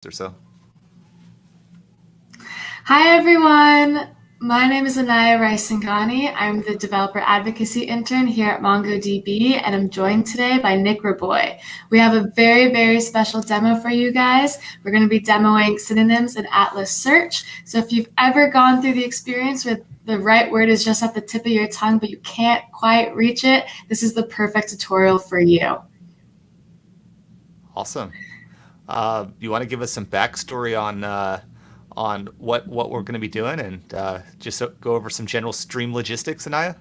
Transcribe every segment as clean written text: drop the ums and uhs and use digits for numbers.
or so. Hi, everyone. My name is Anaya Raisingani. I'm the Developer Advocacy Intern here at MongoDB, and I'm joined today by Nick Raboy. We have a very, very special demo for you guys. We're going to be demoing synonyms in Atlas Search. So if you've ever gone through the experience with the right word is just at the tip of your tongue, but you can't quite reach it, this is the perfect tutorial for you. Awesome. You want to give us some backstory on what we're going to be doing and just go over some general stream logistics, Anaya?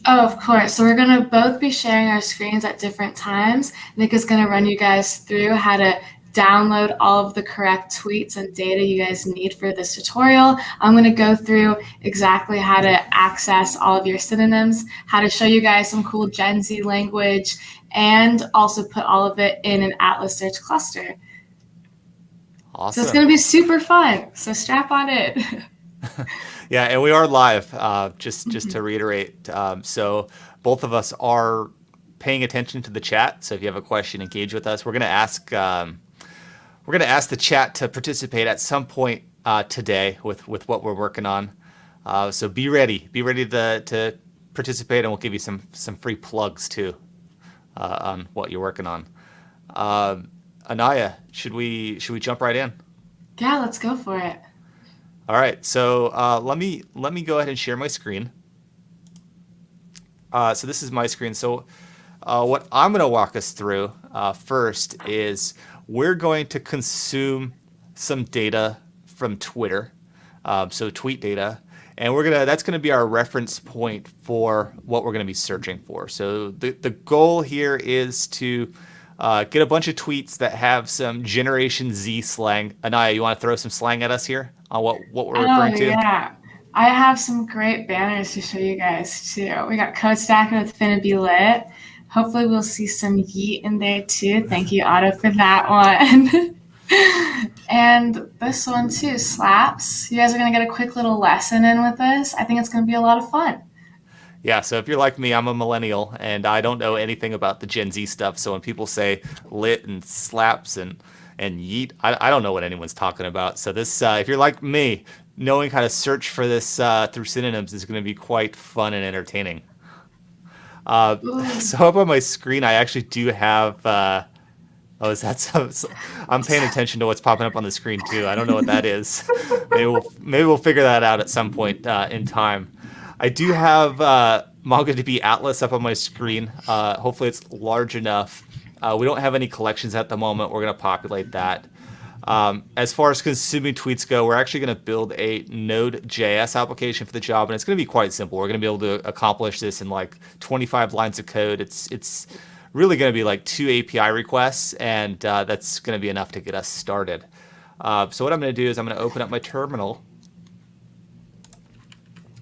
Oh, of course. So we're going to both be sharing our screens at different times. Nick is going to run you guys through how to download all of the correct tweets and data you guys need for this tutorial. I'm going to go through exactly how to access all of your synonyms, how to show you guys some cool Gen Z language, and also put all of it in an Atlas Search cluster. Awesome. So it's going to be super fun. So strap on in. Yeah, and we are live, just to reiterate. So both of us are paying attention to the chat. So if you have a question, engage with us. We're going to ask the chat to participate at some point today with what we're working on. So be ready to participate, and we'll give you some free plugs too on what you're working on. Anaya, should we jump right in? Yeah, let's go for it. All right, so let me go ahead and share my screen. So this is my screen. So what I'm going to walk us through first is we're going to consume some data from Twitter, so tweet data, and that's going to be our reference point for what we're going to be searching for. So the goal here is to get a bunch of tweets that have some Generation Z slang. Anaya, you want to throw some slang at us here on what we're referring to? Yeah. I have some great banners to show you guys too. We got Code Stacker with Finna Be Lit. Hopefully we'll see some yeet in there too. Thank you, Otto, for that one. And this one too, slaps. You guys are going to get a quick little lesson in with this. I think it's going to be a lot of fun. Yeah, so if you're like me, I'm a millennial, and I don't know anything about the Gen Z stuff. So when people say lit and slaps and yeet, I don't know what anyone's talking about. So this, if you're like me, knowing how to search for this through synonyms is going to be quite fun and entertaining. So up on my screen, I actually do have. Is that so? I'm paying attention to what's popping up on the screen too. I don't know what that is. Maybe we'll figure that out at some point in time. I do have MongoDB Atlas up on my screen. Hopefully it's large enough. We don't have any collections at the moment. We're going to populate that. As far as consuming tweets go, we're actually going to build a Node.js application for the job, and it's going to be quite simple. We're going to be able to accomplish this in like 25 lines of code. It's really going to be like 2 API requests, and that's going to be enough to get us started. So what I'm going to do is I'm going to open up my terminal,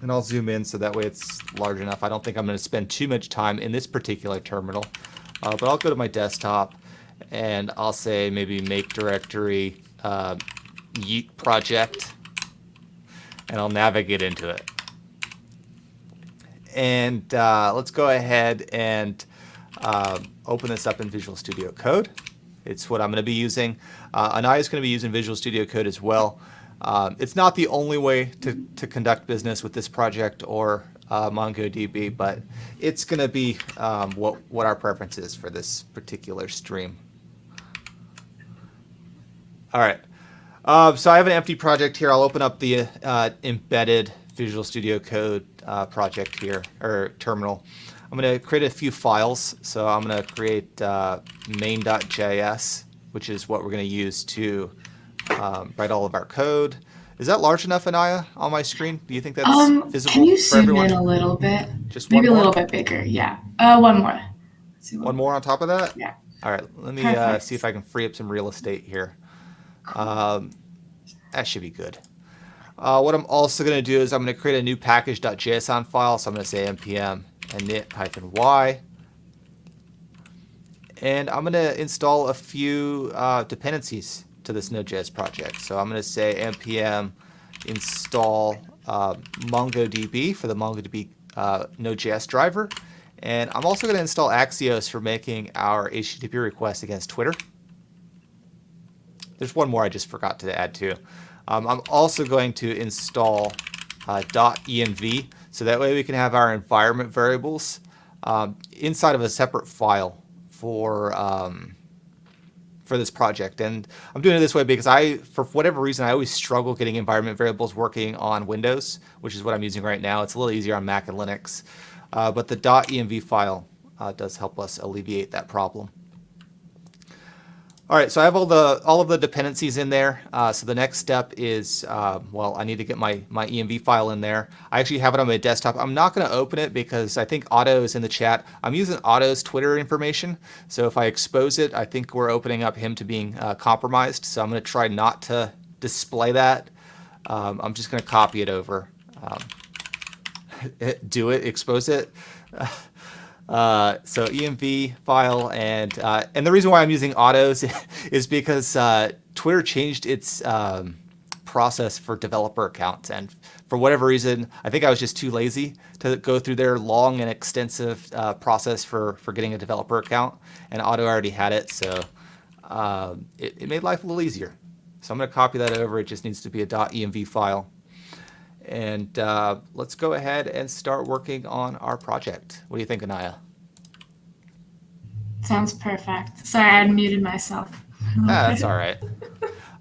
and I'll zoom in so that way it's large enough. I don't think I'm going to spend too much time in this particular terminal, but I'll go to my desktop, and I'll say maybe make directory yeet project, and I'll navigate into it. And let's go ahead and open this up in Visual Studio Code. It's what I'm going to be using. Anaya is going to be using Visual Studio Code as well. It's not the only way to conduct business with this project or MongoDB, but it's going to be what our preference is for this particular stream. All right. So I have an empty project here. I'll open up the embedded Visual Studio Code project here, or terminal. I'm going to create a few files. So I'm going to create main.js, which is what we're going to use to write all of our code. Is that large enough, Anaya, on my screen? Do you think that's visible can you for everyone? zoom in a little bit? Just maybe one a more? little bit bigger. Yeah. One more. One more on top of that? Yeah. All right. Let me see if I can free up some real estate here. Cool. That should be good. What I'm also going to do is I'm going to create a new package.json file. So I'm going to say npm init-y. And I'm going to install a few dependencies to this Node.js project. So I'm going to say npm install MongoDB for the MongoDB Node.js driver. And I'm also going to install Axios for making our HTTP request against Twitter. there's one more I just forgot to add too. I'm also going to install .env, so that way we can have our environment variables inside of a separate file for this project. And I'm doing it this way because for whatever reason, I always struggle getting environment variables working on Windows, which is what I'm using right now. It's a little easier on Mac and Linux, but the .env file does help us alleviate that problem. All right, so I have all of the dependencies in there. So the next step is, well, I need to get my env file in there. I actually have it on my desktop. I'm not going to open it because I think Otto is in the chat. I'm using Otto's Twitter information. So if I expose it, I think we're opening up him to being compromised. So I'm going to try not to display that. I'm just going to copy it over. Expose it. So env file, and the reason why I'm using autos is because Twitter changed its process for developer accounts, and for whatever reason, I think I was just too lazy to go through their long and extensive process for getting a developer account, and Auto already had it, so it made life a little easier. So I'm going to copy that over. It just needs to be a .env file. And let's go ahead and start working on our project. What do you think, Anaya? Sounds perfect. Sorry, I had muted myself. That's all right.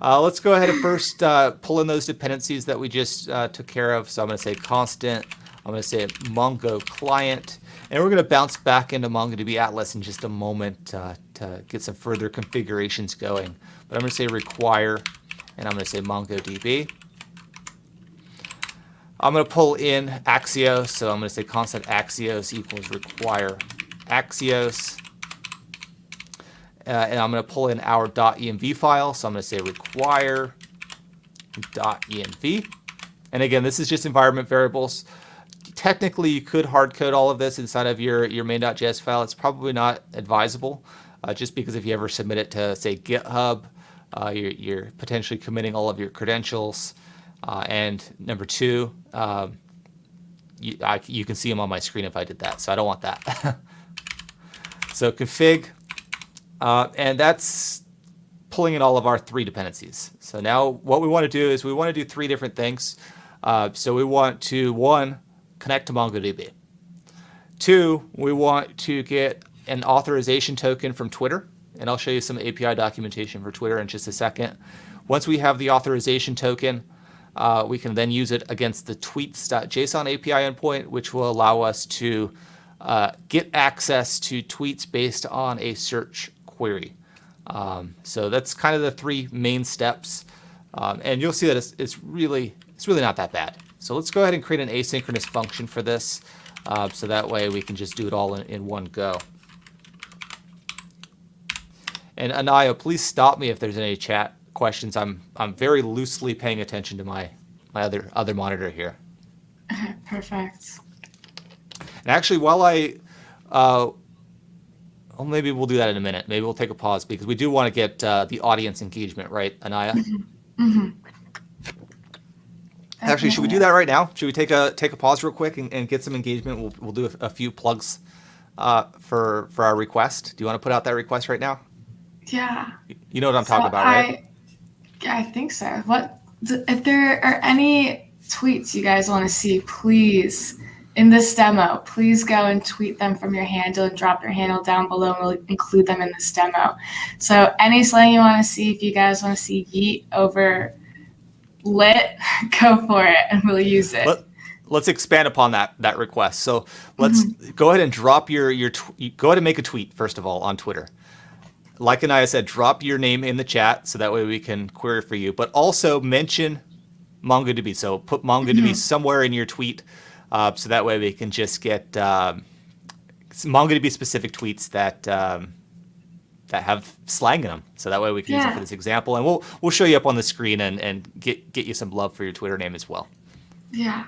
Let's go ahead and first pull in those dependencies that we just took care of. So I'm going to say constant. I'm going to say Mongo client. And we're going to bounce back into MongoDB Atlas in just a moment to get some further configurations going. But I'm going to say require, and I'm going to say MongoDB. I'm going to pull in Axios, so I'm going to say constant Axios equals require Axios. And I'm going to pull in our .env file, so I'm going to say require .env. And again, this is just environment variables. Technically, you could hard code all of this inside of your main.js file. It's probably not advisable, just because if you ever submit it to, say, GitHub, you're potentially committing all of your credentials. And number two, you can see them on my screen if I did that, so I don't want that. So config, and that's pulling in all of our three dependencies. So now what we want to do is we want to do three different things. So we want to, one, connect to MongoDB. Two, we want to get an authorization token from Twitter, and I'll show you some API documentation for Twitter in just a second. Once we have the authorization token, we can then use it against the tweets.json API endpoint, which will allow us to get access to tweets based on a search query. So that's kind of the three main steps. And you'll see that it's really not that bad. So let's go ahead and create an asynchronous function for this. So that way we can just do it all in one go. And Anaya, please stop me if there's any chat questions. I'm very loosely paying attention to my other monitor here. Okay, perfect. And actually, while well, maybe we'll do that in a minute. Maybe we'll take a pause because we do want to get the audience engagement, right, Anaya? Mm-hmm. Actually, should we do that right now? Should we take a pause real quick and get some engagement? We'll do a few plugs for our request. Do you want to put out that request right now? Yeah. You know what I'm talking about, right? I think so. If there are any tweets you guys want to see, please, in this demo, please go and tweet them from your handle and drop your handle down below, and we'll include them in this demo. So any slang you want to see, if you guys want to see yeet over lit, go for it, and we'll use it. Let's expand upon that request. So let's go ahead and drop go ahead and make a tweet, first of all, on Twitter. Like Anaya said, drop your name in the chat so that way we can query for you. But also mention MongoDB. So put MongoDB somewhere in your tweet so that way we can just get MongoDB specific tweets that have slang in them. So that way we can use it for this example. And we'll show you up on the screen and get you some love for your Twitter name as well. Yeah.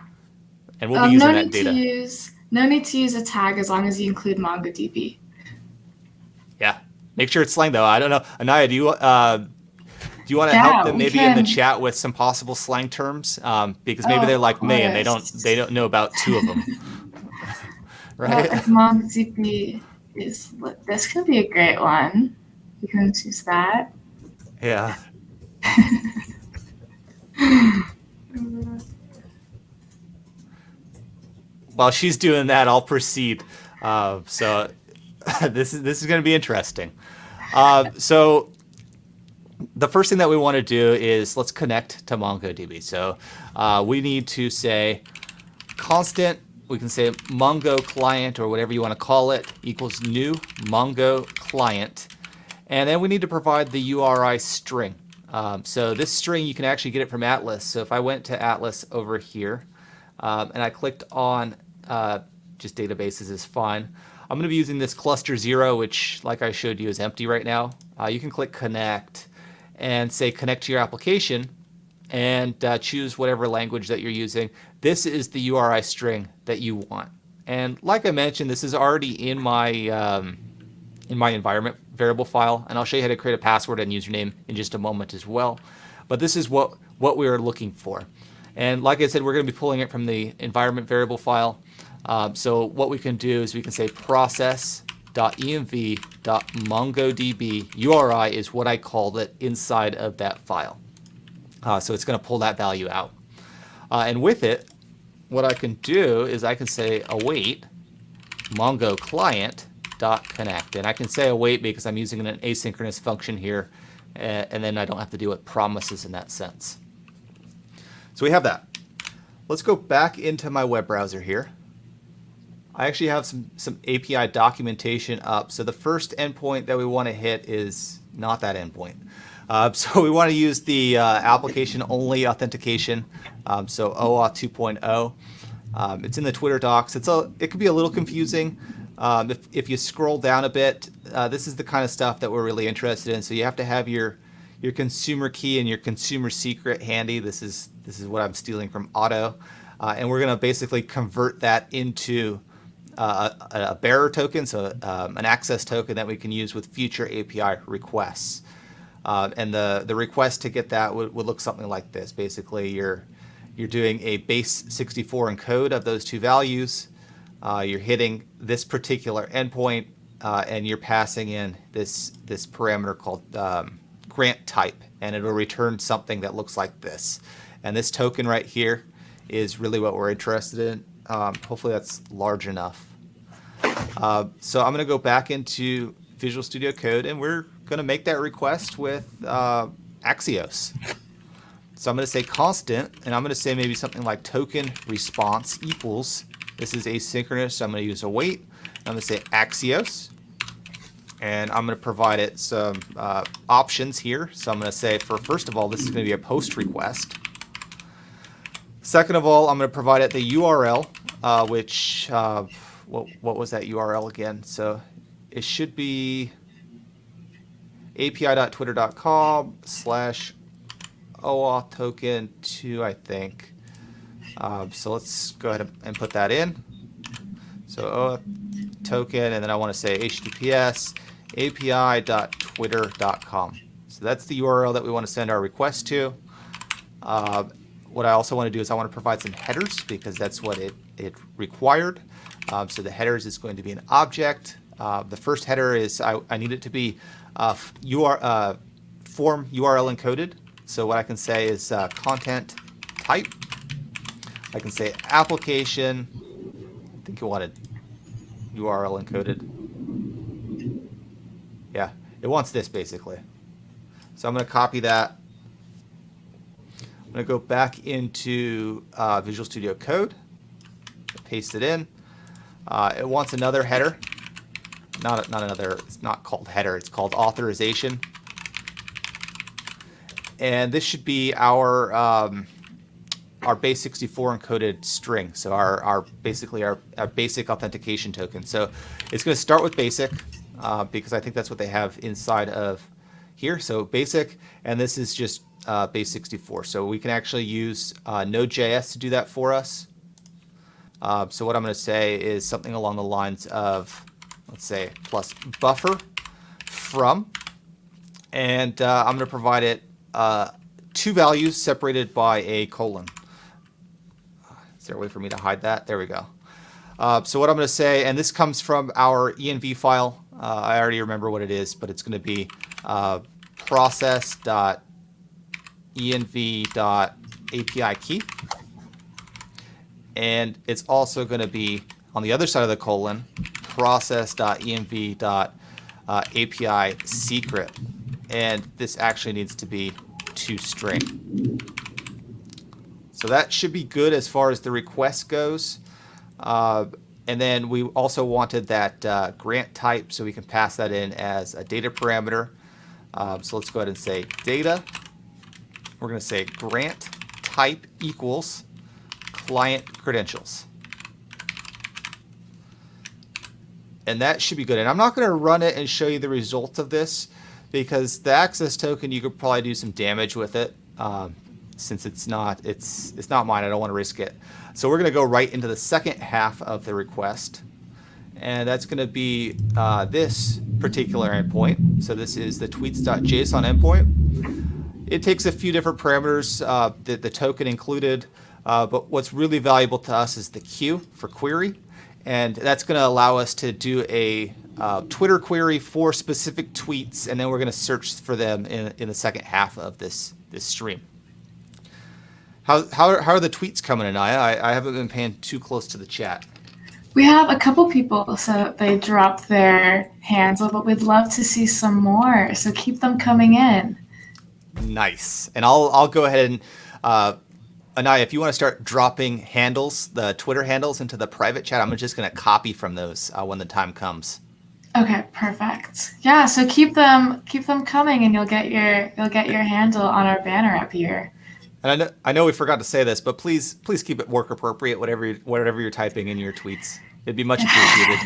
And we'll be using that data. No need to use a tag as long as you include MongoDB. Yeah. Make sure it's slang though. I don't know, Anaya. Do you want to help them maybe in the chat with some possible slang terms? Because maybe they're like me and they don't know about two of them. Right? Well, if MongoDB is this could be a great one. You can choose that. Yeah. While she's doing that, I'll proceed. So this is going to be interesting. So the first thing that we want to do is let's connect to MongoDB. So we need to say constant. We can say Mongo client or whatever you want to call it equals new Mongo client. And then we need to provide the URI string. So this string, you can actually get it from Atlas. So if I went to Atlas over here and I clicked on just databases is fine. I'm going to be using this cluster 0, which like I showed you is empty right now. You can click connect and say connect to your application and choose whatever language that you're using. This is the URI string that you want. And like I mentioned, this is already in my environment variable file, and I'll show you how to create a password and username in just a moment as well. But this is what we are looking for. And like I said, we're going to be pulling it from the environment variable file. So what we can do is we can say process.env.mongodb URI is what I called it inside of that file. So it's going to pull that value out. And with it, what I can do is I can say await Mongo client.connect. And I can say await because I'm using an asynchronous function here, and then I don't have to deal with promises in that sense. So we have that. Let's go back into my web browser here. I actually have some API documentation up. So the first endpoint that we want to hit is not that endpoint. So we want to use the application-only authentication, so OAuth 2.0. It's in the Twitter docs. It could be a little confusing. If you scroll down a bit, this is the kind of stuff that we're really interested in. So you have to have your consumer key and your consumer secret handy. This is what I'm stealing from Otto. And we're going to basically convert that into a bearer token, so an access token that we can use with future API requests. And the request to get that would look something like this. Basically, you're doing a base 64 encode of those two values. You're hitting this particular endpoint, and you're passing in this parameter called grant type, and it'll return something that looks like this. And this token right here is really what we're interested in. Hopefully that's large enough. So I'm going to go back into Visual Studio Code, and we're going to make that request with Axios. So I'm going to say constant, and I'm going to say maybe something like token response equals. This is asynchronous, so I'm going to use await. I'm going to say Axios, and I'm going to provide it some options here. So I'm going to say, first of all, this is going to be a post request. Second of all, I'm going to provide it the URL, which, what was that URL again? So it should be api.twitter.com/OAuth token 2, I think. So let's go ahead and put that in. So OAuth token, and then I want to say HTTPS api.twitter.com. So that's the URL that we want to send our request to. What I also want to do is I want to provide some headers because that's what it required. So the headers is going to be an object. The first header is I need it to be form URL encoded. So what I can say is content type. I can say application. I think you wanted URL encoded. Yeah, it wants this basically. So I'm going to copy that. I'm going to go back into Visual Studio Code, paste it in. It wants another header. Not another, it's not called header, it's called authorization. And this should be our base 64 encoded string. So our basically our basic authentication token. So it's going to start with basic because I think that's what they have inside of here. So basic, and this is just base 64. So we can actually use Node.js to do that for us. So what I'm going to say is something along the lines of, let's say, plus buffer from, and I'm going to provide it two values separated by a colon. Is there a way for me to hide that? There we go. So what I'm going to say, and this comes from our env file. I already remember what it is, but it's going to be process.env env.api key. And it's also going to be on the other side of the colon, process.env.api secret. And this actually needs to be toString. So that should be good as far as the request goes. And then we also wanted that grant type, so we can pass that in as a data parameter. So let's go ahead and say data. We're going to say grant type equals client credentials. And that should be good. And I'm not going to run it and show you the results of this, because the access token, you could probably do some damage with it. Since it's not mine, I don't want to risk it. So we're going to go right into the second half of the request. And that's going to be this particular endpoint. So this is the tweets.json endpoint. It takes a few different parameters, the token included. But what's really valuable to us is the queue for query. And that's going to allow us to do a Twitter query for specific tweets. And then we're going to search for them in the second half of this stream. How are the tweets coming, Anaya? I haven't been paying too close to the chat. We have a couple people, so they dropped their hands, but we'd love to see some more. So keep them coming in. Nice. And I'll go ahead and Anaya, if you want to start dropping handles, the Twitter handles into the private chat, I'm just going to copy from those when the time comes. Okay, perfect. Yeah, so keep them coming, and you'll get your handle on our banner up here. And I know we forgot to say this, but please keep it work appropriate, whatever you're typing in your tweets. It'd be much appreciated.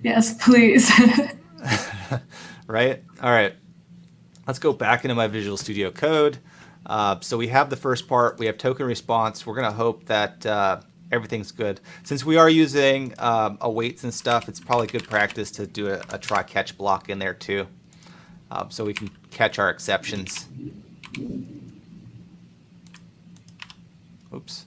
Yes, please. Right? All right. Let's go back into my Visual Studio Code. So we have the first part. We have token response. We're going to hope that everything's good. Since we are using awaits and stuff, it's probably good practice to do a try-catch block in there too, so we can catch our exceptions. Oops.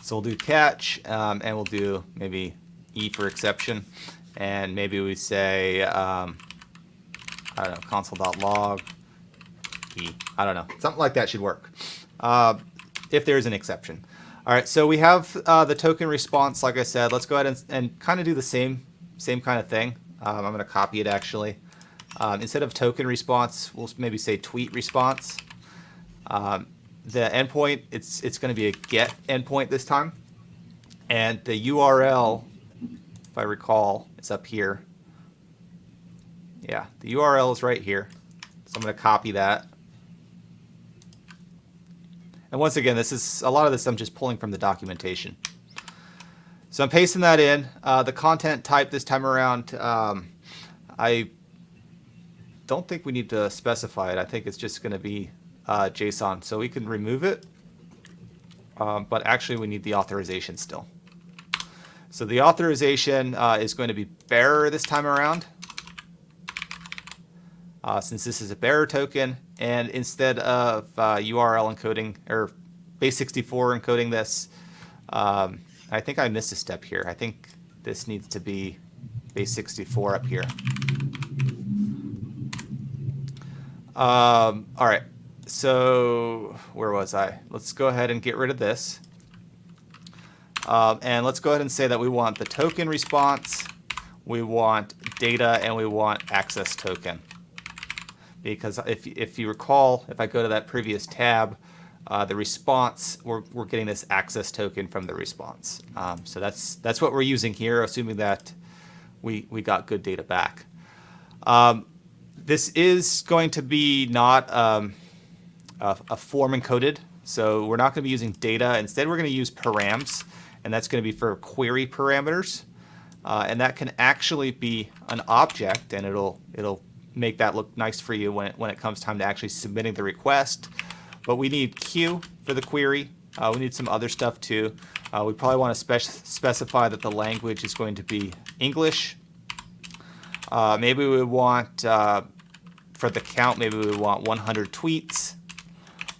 So we'll do catch, and we'll do maybe E for exception, and maybe we say, I don't know, console.log E. I don't know. Something like that should work, if there's an exception. All right, so we have the token response, like I said. Let's go ahead and kind of do the same kind of thing. I'm going to copy it actually. Instead of token response, we'll maybe say tweet response. The endpoint, it's going to be a get endpoint this time. And the URL, if I recall, is up here. Yeah, the URL is right here. So I'm going to copy that. And once again, a lot of this I'm just pulling from the documentation. So I'm pasting that in. The content type this time around, I don't think we need to specify it. I think it's just going to be JSON. So we can remove it, but actually we need the authorization still. So the authorization is going to be bearer this time around, since this is a bearer token. And instead of URL encoding, or base64 encoding this, I think I missed a step here. I think this needs to be base64 up here. All right, so where was I? Let's go ahead and get rid of this. And let's go ahead and say that we want the token response, we want data, and we want access token. Because if you recall, if I go to that previous tab, the response, we're getting this access token from the response. So that's what we're using here, assuming that we got good data back. This is going to be not a form encoded, so we're not going to be using data. Instead, we're going to use params, and that's going to be for query parameters. And that can actually be an object, and it'll make that look nice for you when it comes time to actually submitting the request. But we need Q for the query. We need some other stuff too. We probably want to specify that the language is going to be English. Maybe we want, for the count, maybe we want 100 tweets.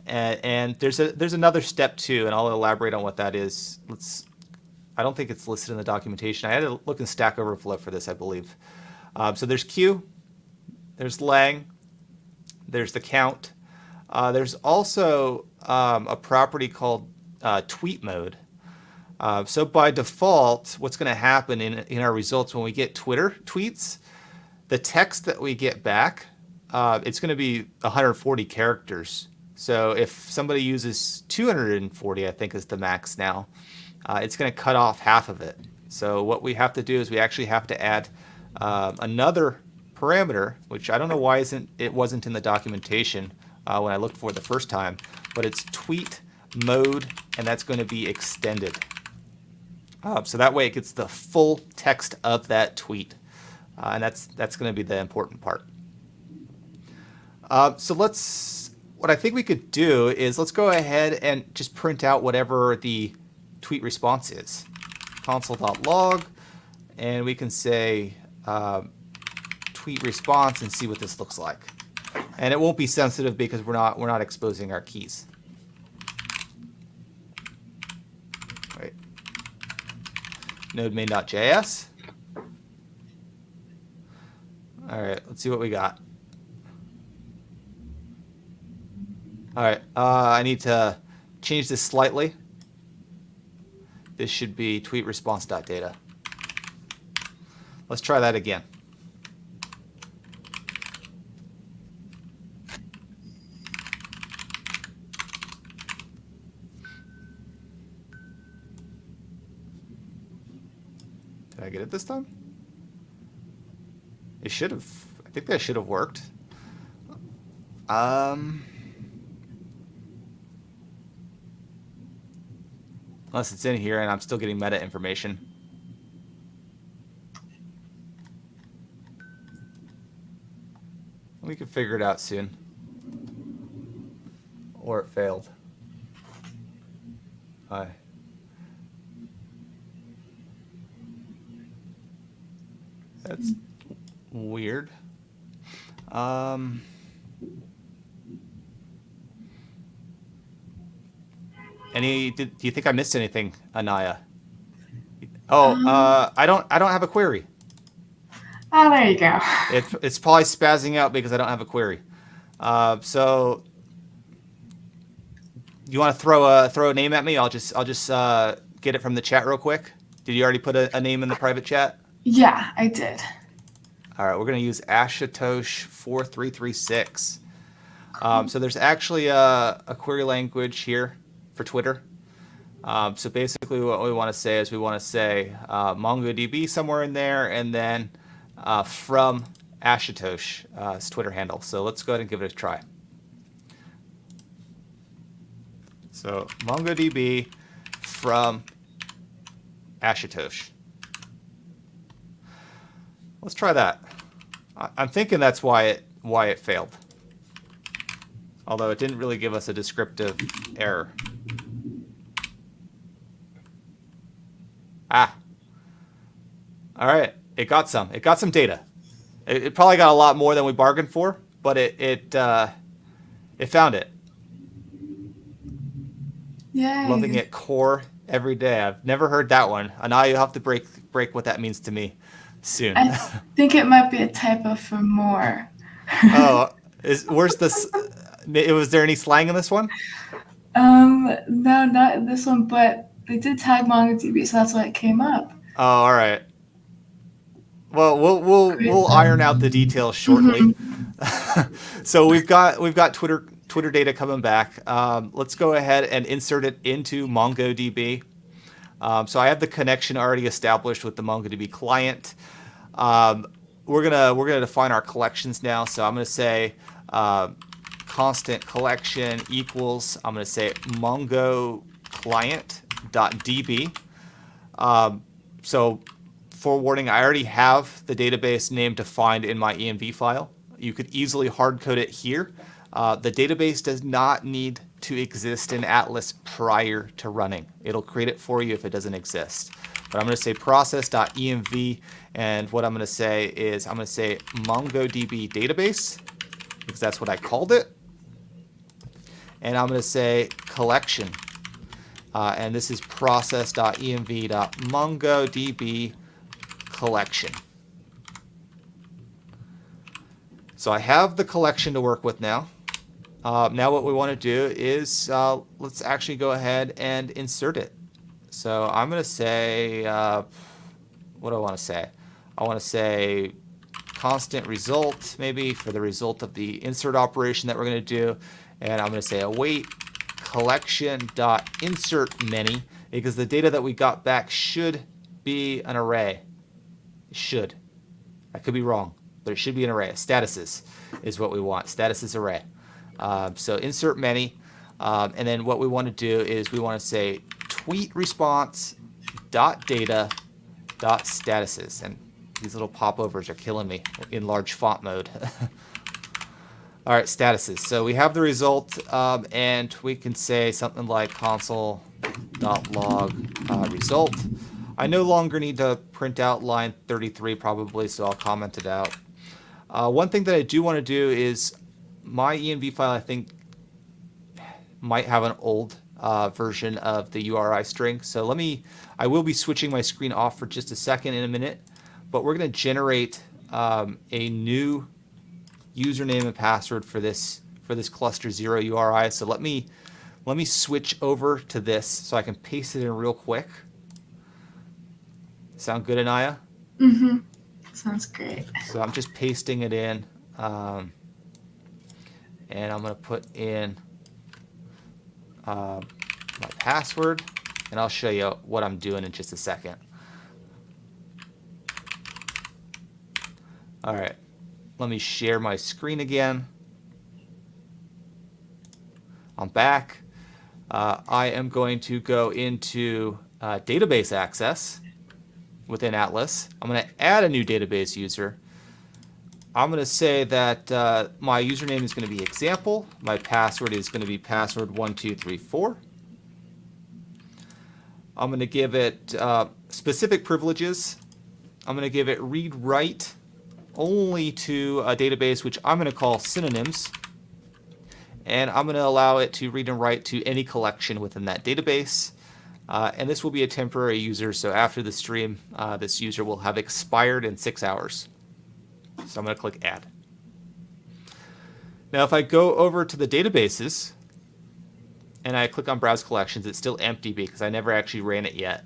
And there's another step too, and I'll elaborate on what that is. I don't think it's listed in the documentation. I had to look in Stack Overflow for this, I believe. So there's queue, there's lang, there's the count. There's also a property called tweet mode. So by default, what's going to happen in our results when we get Twitter tweets, the text that we get back, it's going to be 140 characters. So if somebody uses 240, I think is the max now, it's going to cut off half of it. So what we have to do is we actually have to add another parameter, which I don't know why it wasn't in the documentation when I looked for it the first time, but it's tweet mode, and that's going to be extended. So that way it gets the full text of that tweet, and that's going to be the important part. So what I think we could do is let's go ahead and just print out whatever the tweet response is. Console.log, and we can say tweet response and see what this looks like. And it won't be sensitive because we're not exposing our keys. Right. Node main.js. All right, let's see what we got. All right, I need to change this slightly. This should be tweet response.data. Let's try that again. Did I get it this time? It should have. I think that should have worked. Unless it's in here and I'm still getting meta information. We can figure it out soon. Or it failed. Hi. That's weird. Do you think I missed anything, Anaya? Oh, I don't have a query. Oh, there you go. It's probably spazzing out because I don't have a query. So you want to throw a name at me? I'll just get it from the chat real quick. Did you already put a name in the private chat? Yeah, I did. All right, we're going to use Ashutosh4336. So there's actually a query language here for Twitter. So basically what we want to say is we want to say MongoDB somewhere in there, and then from Ashutosh's Twitter handle. So let's go ahead and give it a try. So MongoDB from Ashutosh. Let's try that. I'm thinking that's why it failed. Although it didn't really give us a descriptive error. Ah. All right. It got some data. It probably got a lot more than we bargained for, but it found it. Yay. Loving it core every day. I've never heard that one. And now you'll have to break what that means to me soon. I think it might be a typo for more. Oh, where's this? Was there any slang in this one? No, not in this one, but they did tag MongoDB, so that's why it came up. Oh, all right. Well, we'll iron out the details shortly. Mm-hmm. So we've got Twitter data coming back. Let's go ahead and insert it into MongoDB. So I have the connection already established with the MongoDB client. We're gonna define our collections now. So I'm gonna say constant collection equals. I'm gonna say Mongo client.db. So forewarning, I already have the database name defined in my env file. You could easily hard code it here. The database does not need to exist in Atlas prior to running. It'll create it for you if it doesn't exist. But I'm going to say process.env, and what I'm going to say is I'm going to say MongoDB database, because that's what I called it. And I'm going to say collection. and this is process.env.mongodb collection. So I have the collection to work with now. Now what we want to do is let's actually go ahead and insert it. So I'm going to say, what do I want to say? I want to say constant result, maybe, for the result of the insert operation that we're going to do. And I'm going to say await collection.insert many, because the data that we got back should be an array. It should. I could be wrong, but it should be an array. Statuses is what we want. Statuses array. So insert many, and then what we want to do is we want to say tweet response dot data dot statuses, and these little popovers are killing me in large font mode. All right, statuses. So we have the result, and we can say something like console.log result. I no longer need to print out line 33 probably, so I'll comment it out. One thing that I do want to do is my env file, I think, might have an old version of the URI string. So I will be switching my screen off for just a second in a minute, but we're going to generate a new username and password for this cluster 0 URI. So let me switch over to this so I can paste it in real quick. Sound good, Anaya? Mm-hmm. Sounds great. So I'm just pasting it in, and I'm going to put in my password, and I'll show you what I'm doing in just a second. All right, let me share my screen again. I'm back. I am going to go into database access within Atlas. I'm going to add a new database user. I'm going to say that my username is going to be example. My password is going to be password1234. I'm going to give it specific privileges. I'm going to give it read-write only to a database which I'm going to call Synonyms. And I'm going to allow it to read and write to any collection within that database. And this will be a temporary user, so after the stream, this user will have expired in 6 hours. So I'm going to click Add. Now if I go over to the databases and I click on Browse Collections, it's still empty because I never actually ran it yet.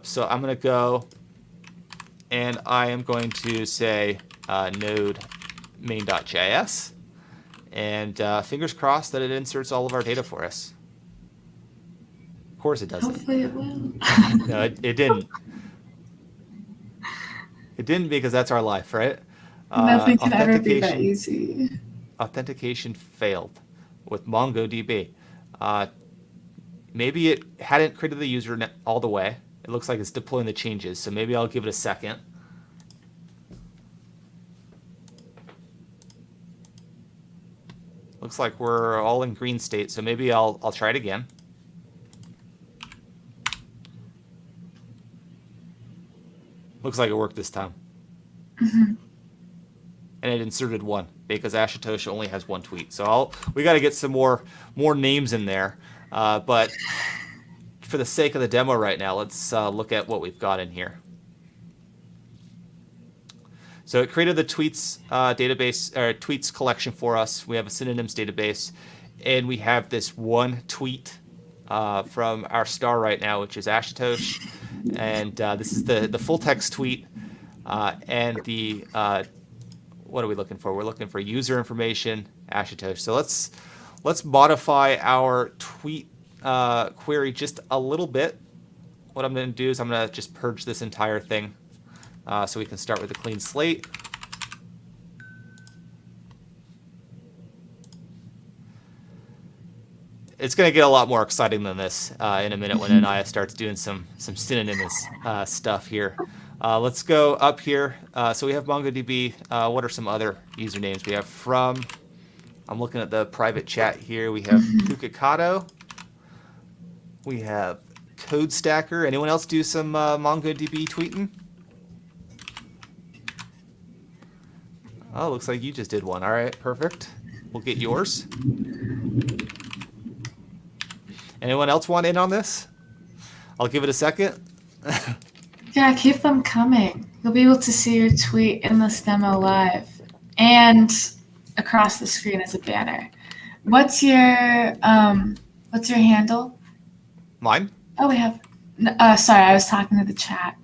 So I'm going to go and I am going to say node main.js, and fingers crossed that it inserts all of our data for us. Of course it doesn't. Hopefully it will. No, it didn't. It didn't, because that's our life, right? Nothing can ever be that easy. Authentication failed with MongoDB. Maybe it hadn't created the user all the way. It looks like it's deploying the changes, so maybe I'll give it a second. Looks like we're all in green state, so maybe I'll try it again. Looks like it worked this time. Mm-hmm. And it inserted one because Ashutosh only has one tweet. So we got to get some more names in there. But for the sake of the demo right now, let's look at what we've got in here. So it created the tweets database, or tweets collection for us. We have a synonyms database, and we have this one tweet from our star right now, which is Ashutosh. And this is the full text tweet, and the what are we looking for? We're looking for user information, Ashutosh. So let's modify our tweet query just a little bit. What I'm going to do is I'm going to just purge this entire thing, so we can start with a clean slate. It's going to get a lot more exciting than this in a minute when Anaya starts doing some synonyms stuff here. Let's go up here. So we have MongoDB. What are some other usernames? We have from. I'm looking at the private chat here. We have Kukakato. We have Code Stacker. Anyone else do some MongoDB tweeting? Oh, looks like you just did one. All right, perfect. We'll get yours. Anyone else want in on this? I'll give it a second. Yeah, keep them coming. You'll be able to see your tweet in this demo live and across the screen as a banner. What's your handle? Mine? Oh, we have. Sorry, I was talking to the chat.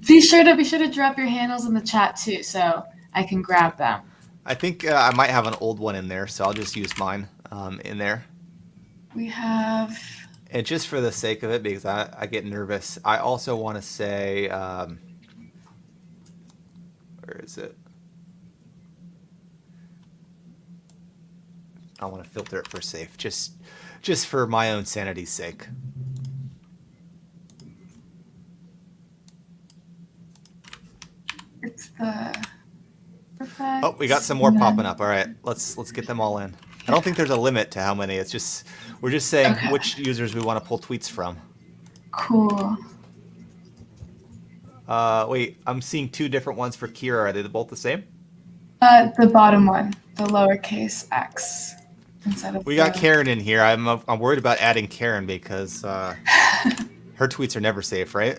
Be sure to drop your handles in the chat too, so I can grab them. I think I might have an old one in there, so I'll just use mine in there. We have. And just for the sake of it, because I get nervous, I also want to say, where is it? I want to filter it for safe, just for my own sanity's sake. It's the perfect. Oh, we got some more popping up. All right, let's get them all in. I don't think there's a limit to how many. It's just we're just saying which users we want to pull tweets from. Cool. Wait, I'm seeing two different ones for Kira. Are they both the same? The bottom one, the lowercase x. Instead of we got Karen in here. I'm worried about adding Karen because her tweets are never safe, right?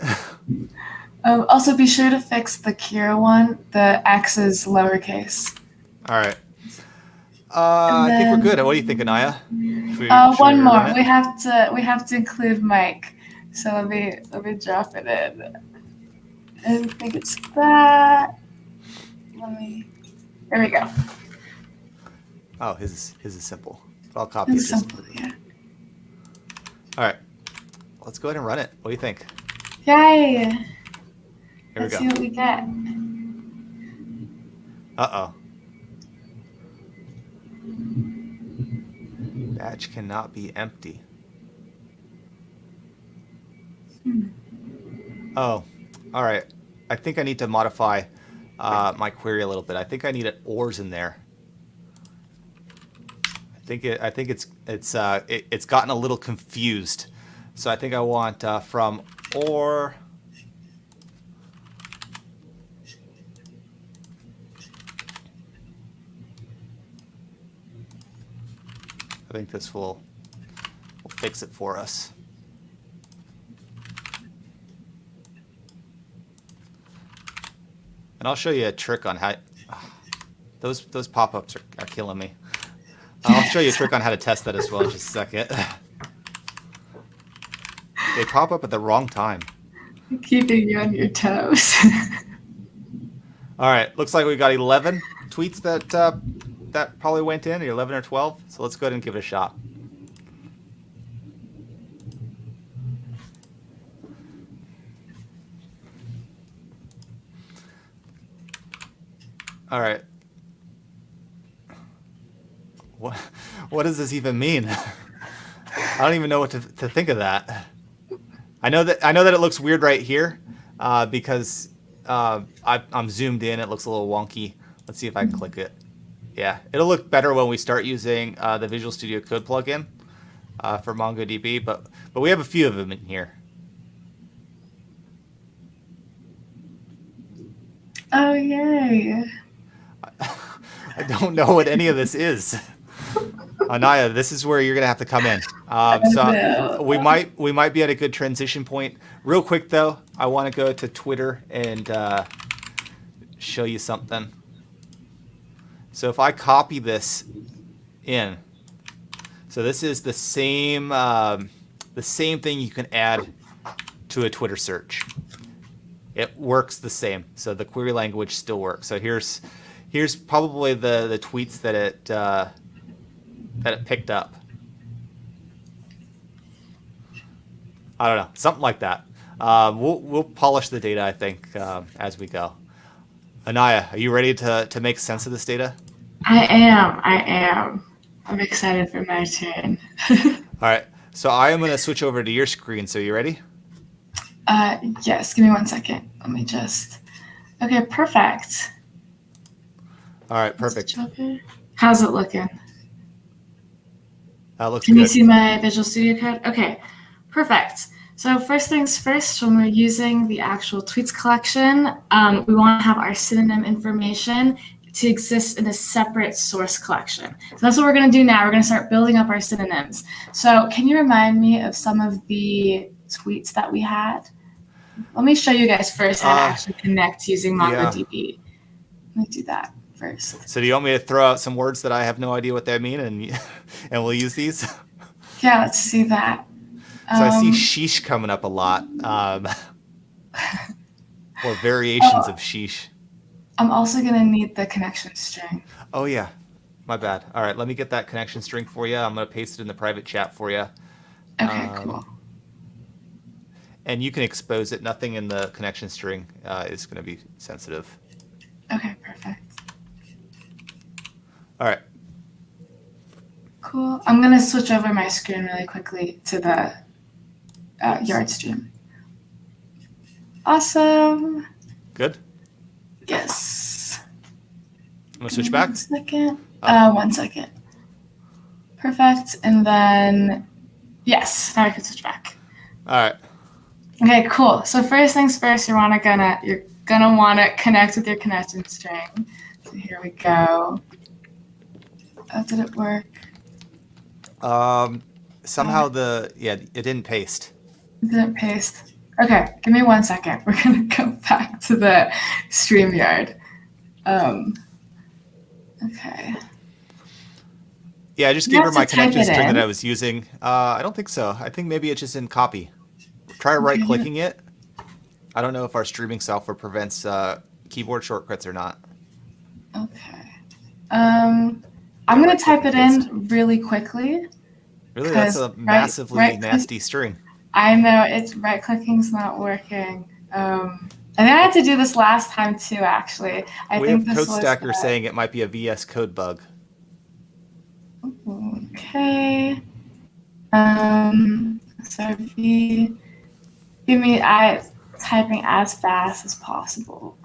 Also, be sure to fix the Kira one. The X is lowercase. All right. I think we're good. What do you think, Anaya? One more. We have to include Mike. So let me drop it in. I think it's that. There we go. Oh, his is simple. But I'll copy it. Simple, yeah. All right. Let's go ahead and run it. What do you think? Yay! Here Let's we go. see what we get. Uh-oh. Batch cannot be empty. Oh, all right. I think I need to modify my query a little bit. I think I need an ORs in there. I think it's gotten a little confused. So I think I want from OR. I think this will fix it for us. And I'll show you a trick on how those pop-ups are killing me. I'll show you a trick on how to test that as well in just a second. They pop up at the wrong time. Keeping you on your toes. All right, looks like we got 11 tweets that probably went in, 11 or 12. So let's go ahead and give it a shot. All right. What does this even mean? I don't even know what to think of that. I know that it looks weird right here because I'm zoomed in. It looks a little wonky. Let's see if I can click it. Yeah, it'll look better when we start using the Visual Studio Code plugin for MongoDB, but we have a few of them in here. Oh, yay. I don't know what any of this is. Anaya, this is where you're gonna have to come in. So we might be at a good transition point. Real quick though, I want to go to Twitter and show you something. So if I copy this in, so this is the same thing you can add to a Twitter search. It works the same. So the query language still works. So here's probably the tweets that it picked up. I don't know, something like that. We'll polish the data, I think, as we go. Anaya, are you ready to make sense of this data? I am. I'm excited for my turn. All right, so I am going to switch over to your screen. So you ready? Yes, give me 1 second. Let me just. Okay, perfect. All right, perfect. How's it looking? Looks Can good. you see my Visual Studio Code? Okay, perfect. So first things first, when we're using the actual tweets collection, we want to have our synonym information to exist in a separate source collection. So that's what we're going to do now. We're going to start building up our synonyms. So can you remind me of some of the tweets that we had? Let me show you guys first how to actually connect using MongoDB. Let me do that first. So do you want me to throw out some words that I have no idea what they mean, and we'll use these? Yeah, let's see that. So I see sheesh coming up a lot, or variations of sheesh. I'm also going to need the connection string. Oh, yeah. My bad. All right, let me get that connection string for you. I'm going to paste it in the private chat for you. Okay, cool. And you can expose it. Nothing in the connection string is going to be sensitive. Okay, perfect. All right. Cool. I'm going to switch over my screen really quickly to the yard stream. Awesome. Good? Yes. I'm going to switch back? 1 second. 1 second. Perfect. And then, yes, now I can switch back. All right. Okay, cool. So first things first, you're gonna want to connect with your connection string. So here we go. Oh, did it work? Somehow it didn't paste. It didn't paste. Okay, give me 1 second. We're gonna go back to the StreamYard. Okay. Yeah, I just gave her my connection string that I was using. I don't think so. I think maybe it just didn't copy. Try right-clicking it. I don't know if our streaming software prevents keyboard shortcuts or not. Okay. I'm going to type it in really quickly. Really? That's a massively nasty string. I know. It's right-clicking's not working. And then I had to do this last time too, actually. We have CodeStacker saying it might be a VS Code bug. Okay. So give me typing as fast as possible.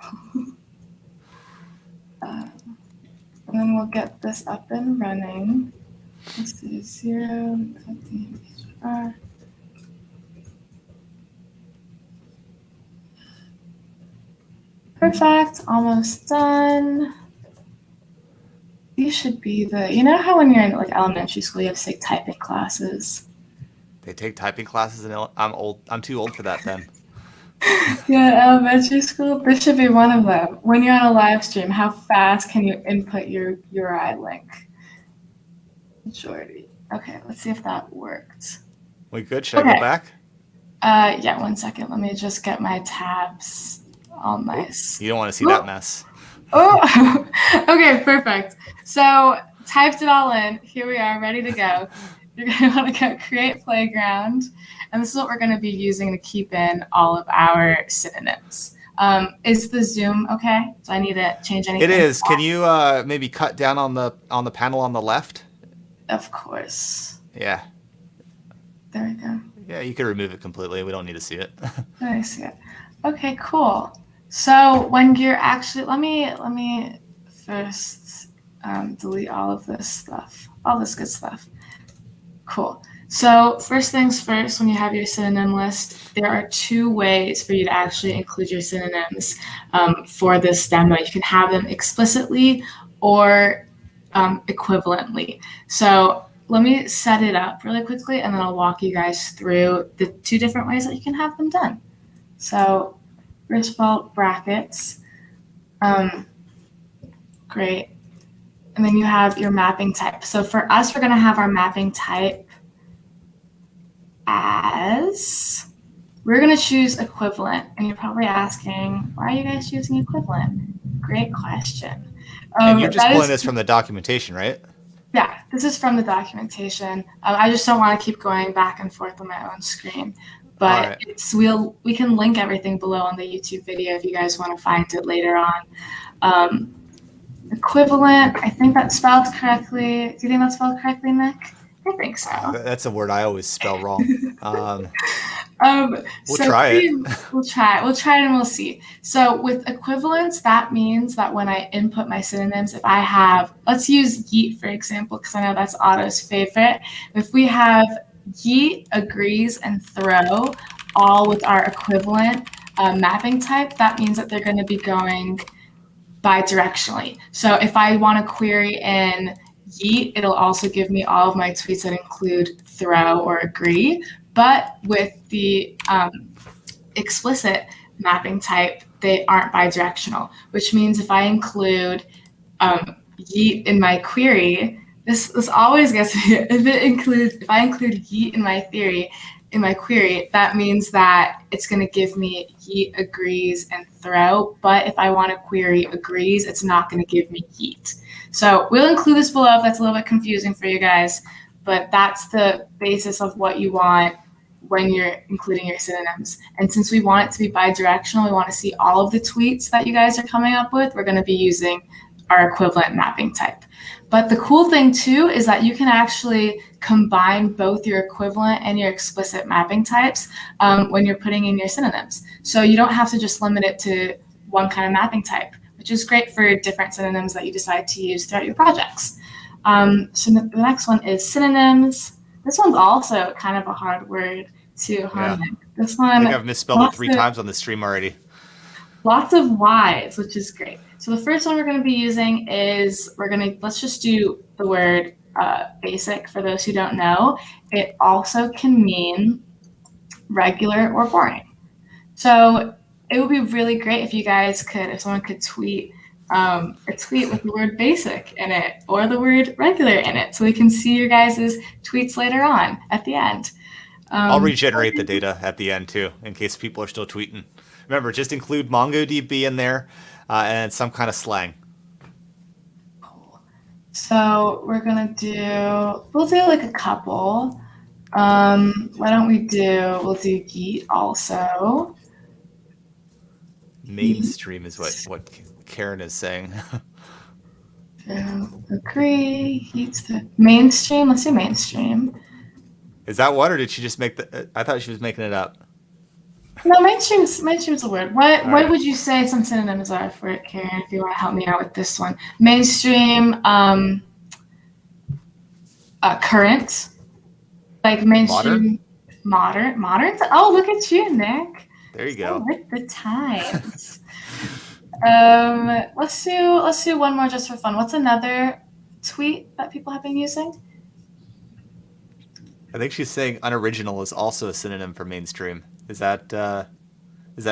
And then we'll get this up and running. Let's do 0, HR. Perfect, almost done. These should be you know how when you're in like elementary school, you have to take typing classes? They take typing classes, and I'm old. I'm too old for that then. Yeah, in elementary school, this should be one of them. When you're on a live stream, how fast can you input your URI link? Majority. Okay, let's see if that worked. We good? Should I go back? Yeah, 1 second. Let me just get my tabs all nice. You don't want to see that mess. Oh, okay, perfect. So typed it all in. Here we are, ready to go. You're going to want to go create playground. And this is what we're going to be using to keep in all of our synonyms. Is the Zoom okay? Do I need to change anything? It is. Can you maybe cut down on the panel on the left? Of course. Yeah. There we go. Yeah, you can remove it completely. We don't need to see it. I see it. Okay, cool. So when you're actually, let me first delete all of this stuff, all this good stuff. Cool. So first things first, when you have your synonym list, there are 2 ways for you to actually include your synonyms for this demo. You can have them explicitly or equivalently. So let me set it up really quickly, and then I'll walk you guys through the 2 different ways that you can have them done. So first of all, brackets. Great. And then you have your mapping type. So for us, we're going to have our mapping type as, we're going to choose equivalent. And you're probably asking, why are you guys choosing equivalent? Great question. And you're just pulling this from the documentation, right? Yeah, this is from the documentation. I just don't want to keep going back and forth on my own screen. But we can link everything below on the YouTube video if you guys want to find it later on. Equivalent, I think that's spelled correctly. Do you think that's spelled correctly, Nick? I think so. That's a word I always spell wrong. We'll try it. We'll try it and we'll see. So with equivalents, that means that when I input my synonyms, if I have, let's use yeet, for example, because I know that's Otto's favorite. If we have yeet, agrees, and throw all with our equivalent mapping type, that means that they're going to be going bidirectionally. So if I want to query in Yeet, it'll also give me all of my tweets that include throw or agree. But with the explicit mapping type, they aren't bidirectional, which means if I include Yeet in my query, this always gets me. If I include Yeet in my query, that means that it's going to give me Yeet, agrees, and throw. But if I want to query agrees, it's not going to give me Yeet. So we'll include this below if that's a little bit confusing for you guys, but that's the basis of what you want when you're including your synonyms. And since we want it to be bidirectional, we want to see all of the tweets that you guys are coming up with, we're going to be using our equivalent mapping type. But the cool thing too is that you can actually combine both your equivalent and your explicit mapping types when you're putting in your synonyms. So you don't have to just limit it to one kind of mapping type, which is great for different synonyms that you decide to use throughout your projects. So the next one is synonyms. This one's also kind of a hard word too. Yeah. This one, I think I've misspelled it 3 times on the stream already. Lots of Y's, which is great. So the first one we're going to be using is let's just do the word basic for those who don't know. It also can mean regular or boring. So it would be really great if someone could tweet a tweet with the word basic in it or the word regular in it, so we can see your guys' tweets later on at the end. I'll regenerate the data at the end too, in case people are still tweeting. Remember, just include MongoDB in there and some kind of slang. Cool. So we'll do like a couple. We'll do Yeet also. Mainstream is what Karen is saying. Agree. Yeet's the mainstream. Let's do mainstream. Is that one, or did she just make I thought she was making it up. No, mainstream's a word. What would you say some synonyms are for it, Karen, if you want to help me out with this one? Mainstream, current, like mainstream, modern. Oh, look at you, Nick. There you go. With the times. Let's do one more just for fun. What's another tweet that people have been using? I think she's saying unoriginal is also a synonym for mainstream. Is that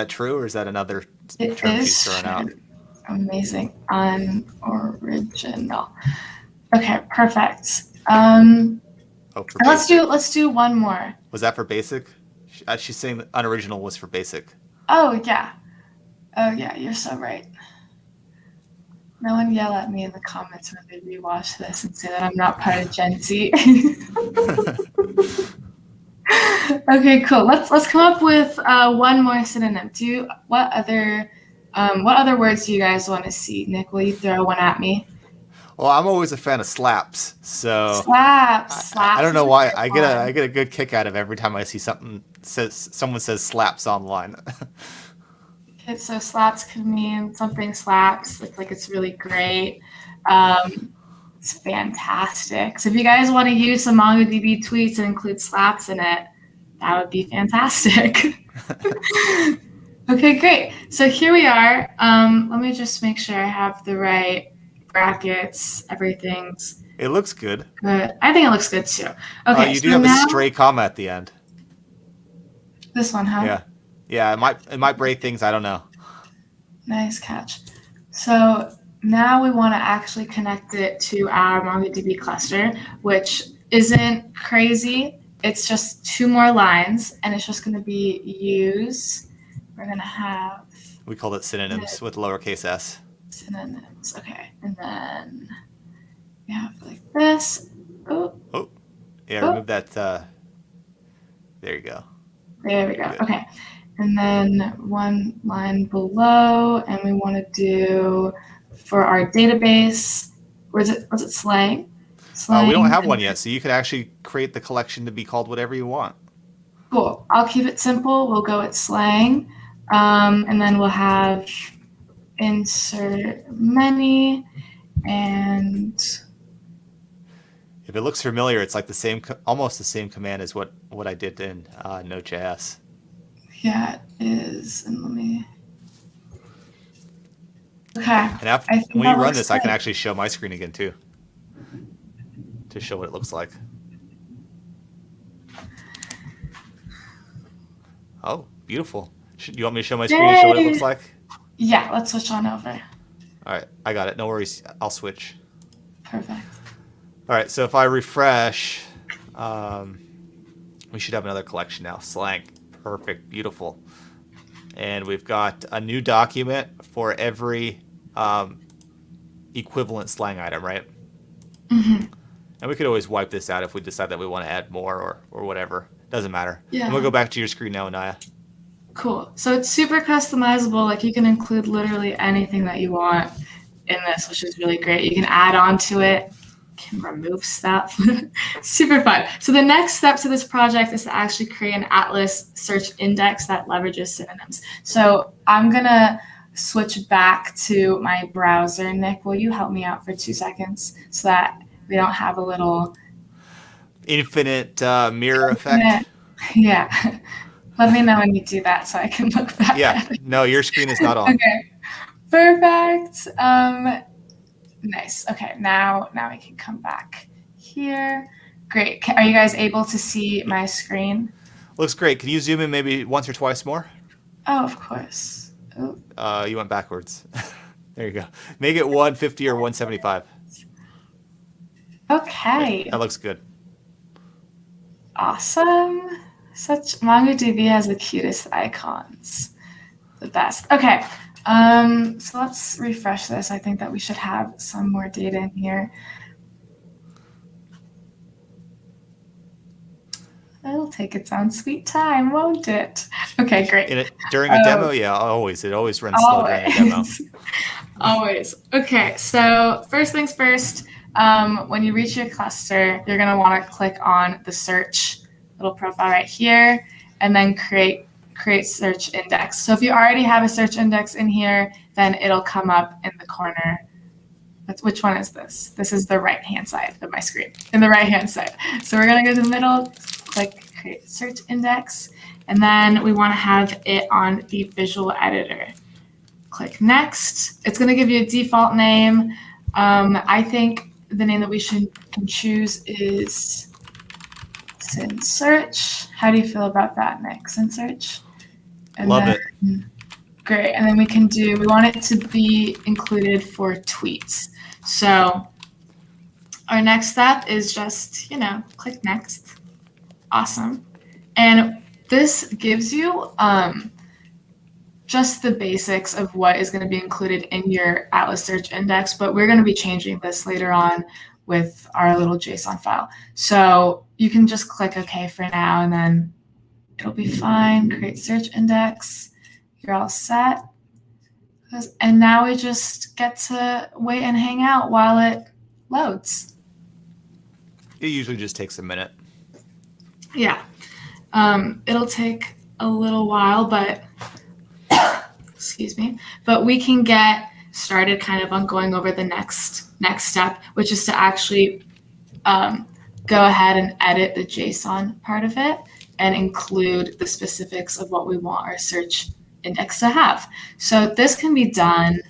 true, or is that another term she's throwing out? Amazing. Unoriginal. Okay, perfect. Let's do one more. Was that for basic? She's saying that unoriginal was for basic. Oh yeah, you're so right. No one yell at me in the comments when they rewatch this and say that I'm not part of Gen Z. Okay, cool. Let's come up with one more synonym. What other words do you guys want to see? Nick, will you throw one at me? Well, I'm always a fan of slaps. So slaps. I don't know why I get a good kick out of every time I see someone says slaps online. Okay, so slaps could mean something slaps. It's really great. It's fantastic. So if you guys want to use some MongoDB tweets and include slaps in it, that would be fantastic. Okay, great. So here we are. Let me just make sure I have the right brackets. Everything's It looks good. good. I think it looks good too. Okay, you do have a stray comma at the end. This one, huh? Yeah. It might break things. I don't know. Nice catch. So now we want to actually connect it to our MongoDB cluster, which isn't crazy. It's just 2 more lines, and it's just going to be use. We're going to have... We called it synonyms with lowercase s. Synonyms, okay. And then we have like this. Remove that. There you go. There we go. Good. Okay. And then one line below, and we want to do for our database, was it slang? We don't have one yet, so you could actually create the collection to be called whatever you want. Cool. I'll keep it simple. We'll go with slang, and then we'll have insert many, and if it looks familiar, it's like almost the same command as what I did in Node.js. Yeah, it is. And let me. Okay. And I think when that you run looks this, I can good. actually show my screen again too, to show what it looks like. Oh, beautiful. You want me to show my screen and show what it looks Yay! like? Yeah, let's switch on over. All right, I got it. No worries. I'll switch. Perfect. All right, so if I refresh, we should have another collection now. Slang. Perfect. Beautiful. And we've got a new document for every equivalent slang item, right? Mm-hmm. And we could always wipe this out if we decide that we want to add more or whatever. Doesn't matter. Yeah. I'm going to go back to your screen now, Anaya. Cool. So it's super customizable. Like you can include literally anything that you want in this, which is really great. You can add on to it, can remove stuff. Super fun. So the next step to this project is to actually create an Atlas search index that leverages synonyms. So I'm going to switch back to my browser. Nick, will you help me out for 2 seconds so that we don't have a little Infinite mirror effect. Yeah. Let me know when you do that so I can look back at it. No, your screen is not on. Okay. Perfect. Nice. Okay, now we can come back here. Great. Are you guys able to see my screen? Looks great. Can you zoom in maybe once or twice more? Oh, of course. Oh. You went backwards. There you go. Make it 150 or 175. Okay. That looks good. Awesome. MongoDB has the cutest icons. The best. Okay. So let's refresh this. I think that we should have some more data in here. It'll take its own sweet time, won't it? Okay, great. During a demo, yeah, always. It always runs slow during a demo. Always. Okay, so first things first, when you reach your cluster, you're going to want to click on the search little profile right here, and then create search index. So if you already have a search index in here, then it'll come up in the corner. Which one is this? This is the right-hand side of my screen, in the right-hand side. So we're going to go to the middle, click create search index, and then we want to have it on the visual editor. Click next. It's going to give you a default name. I think the name that we can choose is Syn Search. How do you feel about that, Nick? Syn Search? Love it. Great. And then we want it to be included for tweets. So our next step is just, click next. Awesome. And this gives you just the basics of what is going to be included in your Atlas search index, but we're going to be changing this later on with our little JSON file. So you can just click OK for now, and then it'll be fine. Create search index. You're all set. And now we just get to wait and hang out while it loads. It usually just takes a minute. Yeah. It'll take a little while, but excuse me. But we can get started kind of on going over the next step, which is to actually go ahead and edit the JSON part of it and include the specifics of what we want our search index to have. So this can be done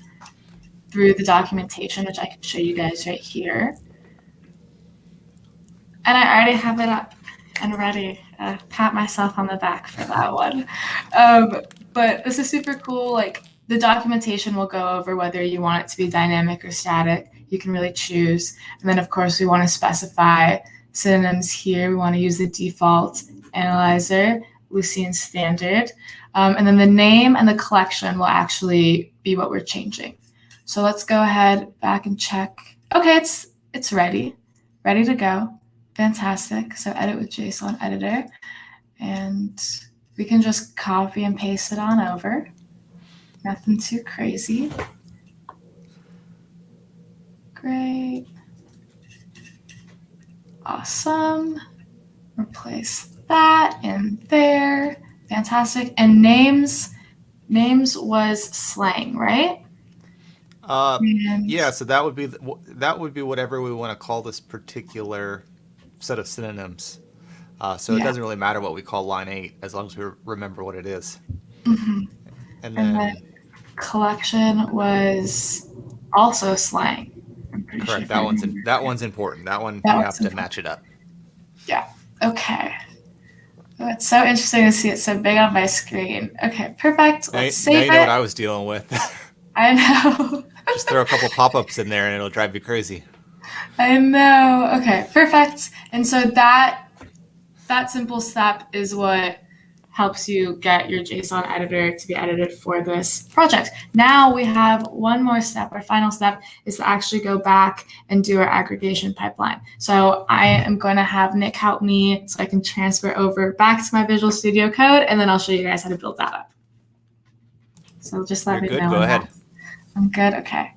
through the documentation, which I can show you guys right here. And I already have it up and ready. Pat myself on the back for that one. But this is super cool. Like the documentation will go over whether you want it to be dynamic or static. You can really choose. And then of course we want to specify synonyms here. We want to use the default analyzer, Lucian standard. And then the name and the collection will actually be what we're changing. So let's go ahead back and check. Okay, it's ready to go. Fantastic. So edit with JSON editor, and we can just copy and paste it on over. Nothing too crazy. Great. Awesome. Replace that in there. Fantastic. And names was slang, right? Yeah, so that would be whatever we want to call this particular set of synonyms. So it doesn't really matter what we call line 8 as long as we remember what it is. Mm-hmm. And then collection was also slang. I'm pretty Correct. sure. That one's important. That one That you one's have to important. match it up. Yeah. Okay. Oh, it's so interesting to see it so big on my screen. Okay, perfect. Let's save now you know it. what I was dealing with. I know. Just throw a couple pop-ups in there and it'll drive you crazy. I know. Okay, perfect. And so that simple step is what helps you get your JSON editor to be edited for this project. Now we have one more step. Our final step is to actually go back and do our aggregation pipeline. So I am going to have Nick help me so I can transfer over back to my Visual Studio Code, and then I'll show you guys how to build that up. So just let me know. Go ahead. I'm good. Okay.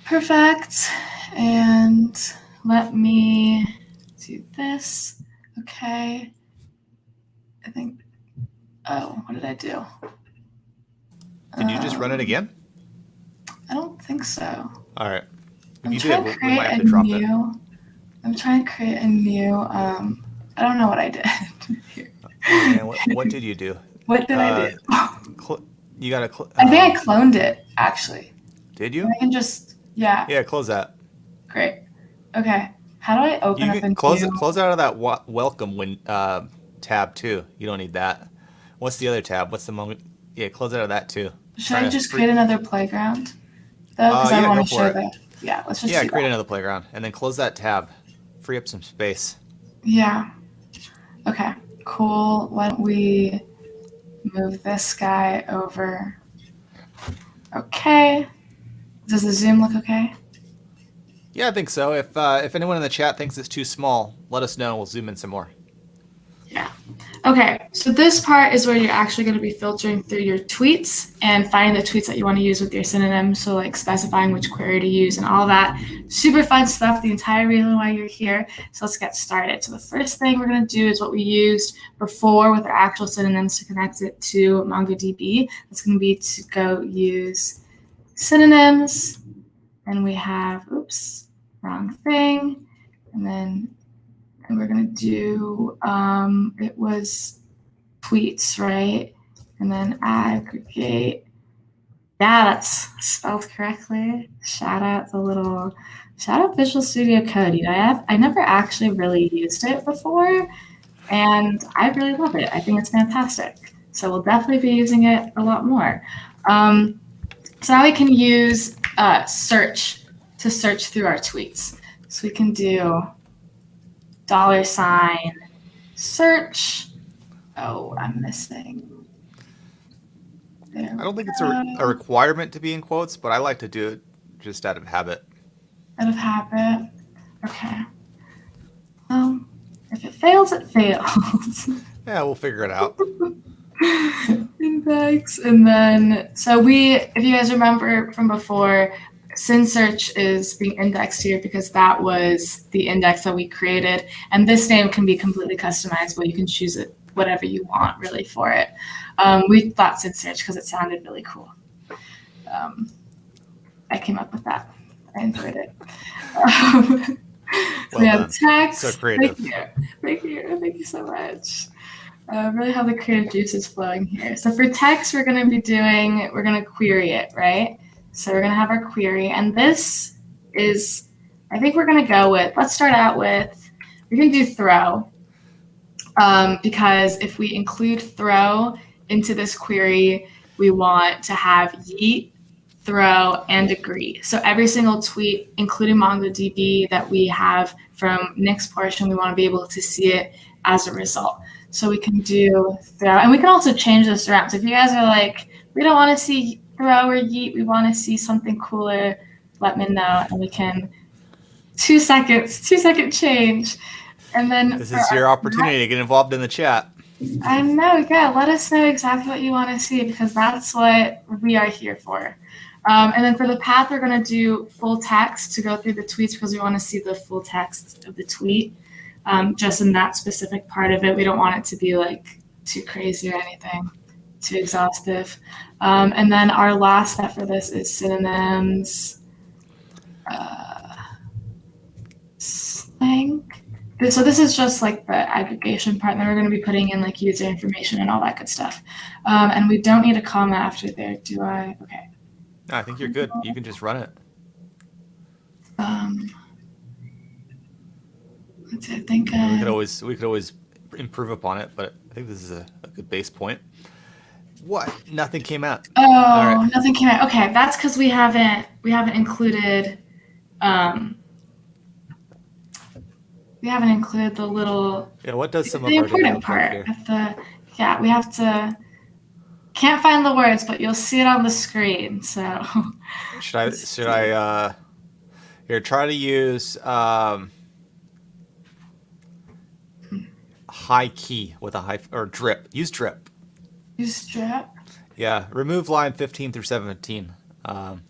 Perfect. And let me do this. Okay. I think, oh, what did I do? Did you just run it again? I don't think so. All right. If I'm you trying did, to we might create have a to drop it. new, I'm trying to create a new, I don't know what I did here. Oh, man, what did you do? What did I do? You got to. I think I cloned it, actually. Did you? I can just, yeah. Yeah, close that. Great. Okay. How do I open You up a can close new... Close out of that welcome tab too. You don't need that. What's the other tab? What's the moment? Yeah, close out of that too. Should I just create another playground? Though, because I want to show the... Yeah, let's just create another playground and then close that tab. Free up some space. Yeah. Okay, cool. Why don't we move this guy over? Okay. Does the zoom look okay? Yeah, I think so. If anyone in the chat thinks it's too small, let us know. We'll zoom in some more. Yeah. Okay, so this part is where you're actually going to be filtering through your tweets and finding the tweets that you want to use with your synonyms. So like specifying which query to use and all that. Super fun stuff, the entire reason why you're here. So let's get started. So the first thing we're going to do is what we used before with our actual synonyms to connect it to MongoDB. It's going to be to go use synonyms. And we have, oops, wrong thing. And then we're going to do, it was tweets, right? And then aggregate. Yeah, that's spelled correctly. Shout out Visual Studio Code. You know, I never actually really used it before, and I really love it. I think it's fantastic. So we'll definitely be using it a lot more. So now we can use search to search through our tweets. So we can do $search. Oh, I'm missing. I don't think it's a requirement to be in quotes, but I like to do it just out of habit. Out of habit. Okay. Well, if it fails, it fails. Yeah, we'll figure it out. Index. And then, so if you guys remember from before, SynSearch is being indexed here because that was the index that we created. And this name can be completely customizable. You can choose it whatever you want really for it. We thought SynSearch because it sounded really cool. I came up with that. I enjoyed it. So we have text. So creative. Thank you so much. Really how the creative juice is flowing here. So for text, we're going to query it, right? So we're going to have our query. And this is, I think we're going to go with, let's start out with, we can do throw. Because if we include throw into this query, we want to have yeet, throw, and agree. So every single tweet, including MongoDB that we have from Nick's portion, we want to be able to see it as a result. So we can do throw, and we can also change this around. So if you guys are like, we don't want to see throw or yeet, we want to see something cooler, let me know, and we can 2-second change. And then this is your opportunity to get involved in the chat. I know, yeah. Let us know exactly what you want to see because that's what we are here for. And then for the path, we're going to do full text to go through the tweets because we want to see the full text of the tweet. Just in that specific part of it. We don't want it to be like too crazy or anything, too exhaustive. And then our last step for this is synonyms, slang. So this is just like the aggregation part, and then we're going to be putting in like user information and all that good stuff. And we don't need a comma after there, do I? Okay. No, I think you're good. You can just run it. Let's see, I think we could always improve upon it, but I think this is a good base point. What? Nothing came out. Oh, right. Nothing came out. Okay, that's because we haven't included the little what does some the of our data important part here? We have to. Can't find the words, but you'll see it on the screen. So should I here try to use high key with a or drip. Use drip. Use drip. Yeah, remove line 15 through 17. You don't